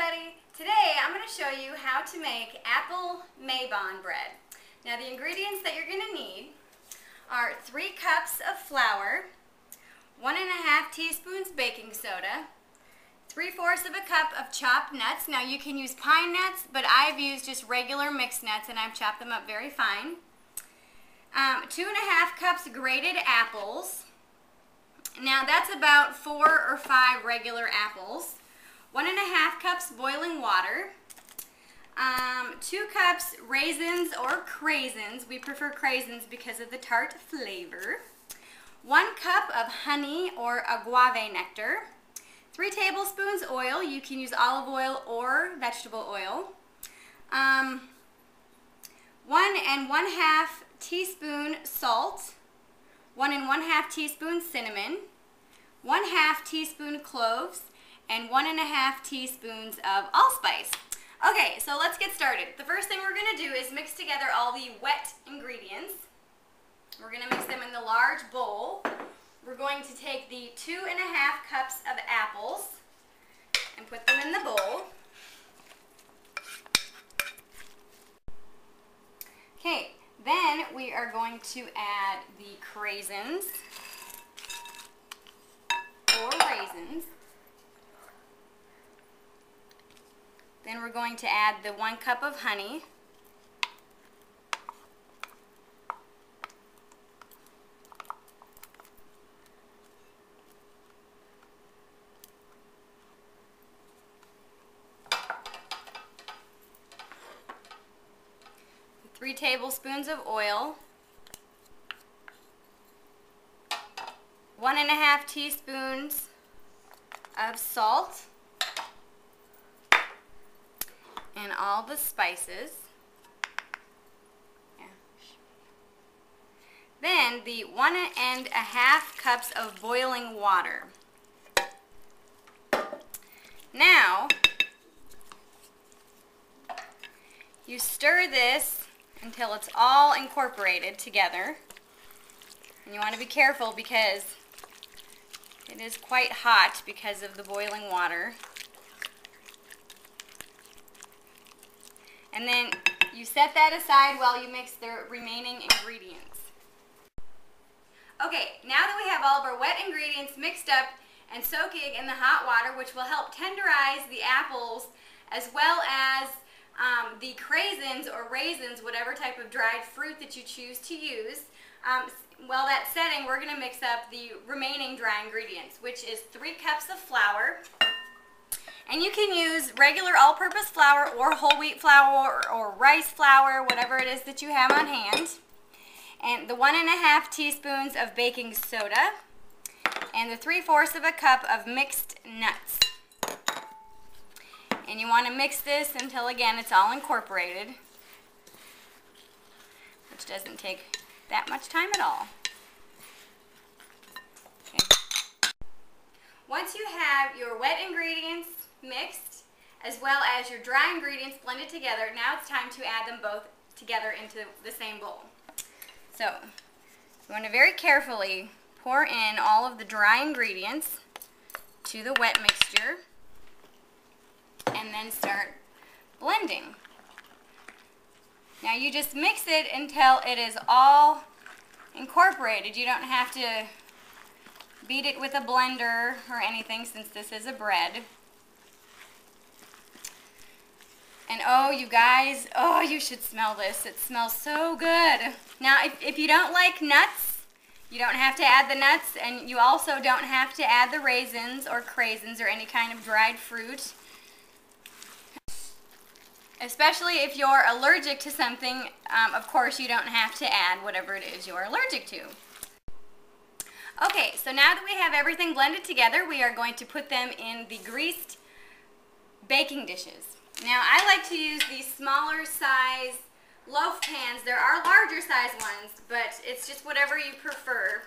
everybody! Today I'm going to show you how to make apple Mabon bread. Now the ingredients that you're going to need are 3 cups of flour, 1½ teaspoons baking soda, 3/4 of a cup of chopped nuts. Now you can use pine nuts, but I've used just regular mixed nuts and I've chopped them up very fine. 2½ cups grated apples. Now that's about 4 or 5 regular apples. 1½ cups boiling water. 2 cups raisins or crazins. We prefer crazins because of the tart flavor. 1 cup of honey or agave nectar. 3 tablespoons oil. You can use olive oil or vegetable oil. 1 1/2 teaspoon salt. 1 1/2 teaspoon cinnamon. 1/2 teaspoon cloves. And 1 1/2 teaspoons of allspice. Okay, so let's get started. The first thing we're going to do is mix together all the wet ingredients. We're going to mix them in the large bowl. We're going to take the 2½ cups of apples and put them in the bowl. Okay, then we are going to add the crazins or raisins. Then we're going to add the 1 cup of honey. The 3 tablespoons of oil. 1 1/2 teaspoons of salt. And all the spices. Yeah. Then the 1 1/2 cups of boiling water. Now, you stir this until it's all incorporated together. And you want to be careful because it is quite hot because of the boiling water. And then you set that aside while you mix the remaining ingredients. Okay, now that we have all of our wet ingredients mixed up and soaking in the hot water, which will help tenderize the apples as well as the crazins or raisins, whatever type of dried fruit that you choose to use, while that's setting, we're going to mix up the remaining dry ingredients, which is 3 cups of flour. And you can use regular all-purpose flour or whole wheat flour or rice flour, whatever it is that you have on hand. And the 1 1/2 teaspoons of baking soda. And the 3/4 of a cup of mixed nuts. And you want to mix this until, again, it's all incorporated, which doesn't take that much time at all. Okay. Once you have your wet ingredients mixed, as well as your dry ingredients blended together, now it's time to add them both together into the same bowl. So, you want to very carefully pour in all of the dry ingredients to the wet mixture, and then start blending. Now you just mix it until it is all incorporated. You don't have to beat it with a blender or anything since this is a bread. And oh, you guys, oh, you should smell this. It smells so good. Now, if you don't like nuts, you don't have to add the nuts, and you also don't have to add the raisins or crazins or any kind of dried fruit. Especially if you're allergic to something, of course, you don't have to add whatever it is you're allergic to. Okay, so now that we have everything blended together, we are going to put them in the greased baking dishes. Now, I like to use these smaller size loaf pans. There are larger size ones, but it's just whatever you prefer.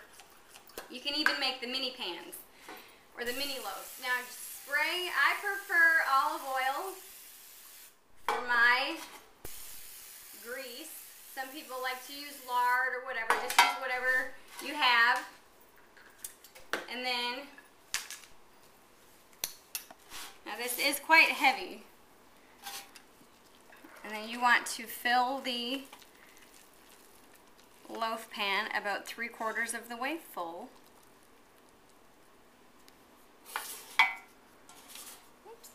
You can even make the mini pans or the mini loaves. Now, spray, I prefer olive oil for my grease. Some people like to use lard or whatever. Just use whatever you have. And then, now this is quite heavy. want to fill the loaf pan about 3/4 of the way full. Oops.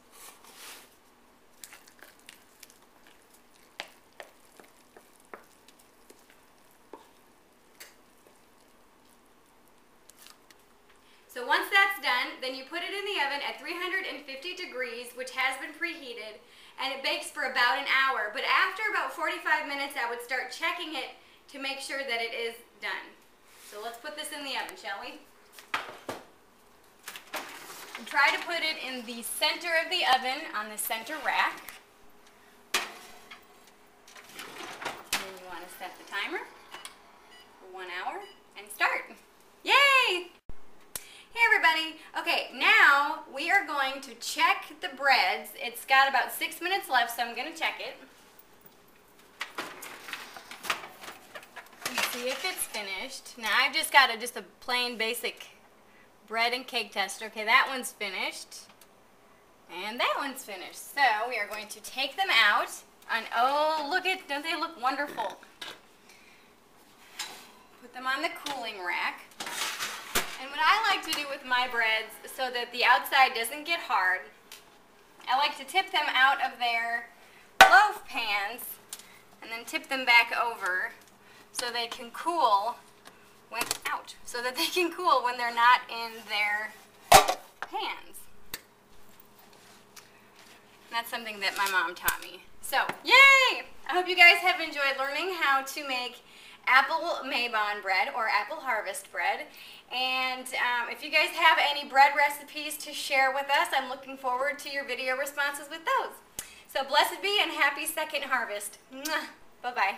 So once that's done, then you put it in the oven at 350 degrees, which has been preheated, and it bakes for about an hour. But after about 45 minutes, I would start checking it to make sure that it is done. So let's put this in the oven, shall we? And try to put it in the center of the oven on the center rack. And you want to set the timer for 1 hour and start. Yay! Hey everybody, okay, now we are going to check the breads. It's got about 6 minutes left, so I'm going to check it. And see if it's finished. Now I've just got just a plain basic bread and cake tester. Okay, that one's finished. And that one's finished. So we are going to take them out. And oh, look at, don't they look wonderful? Put them on the cooling rack. And what I like to do with my breads so that the outside doesn't get hard, I like to tip them out of their loaf pans and then tip them back over so they can cool when so that they can cool when they're not in their pans. And that's something that my mom taught me. So, yay! I hope you guys have enjoyed learning how to make apple Mabon bread or apple harvest bread. And if you guys have any bread recipes to share with us, I'm looking forward to your video responses with those. So blessed be and happy second harvest. Bye-bye.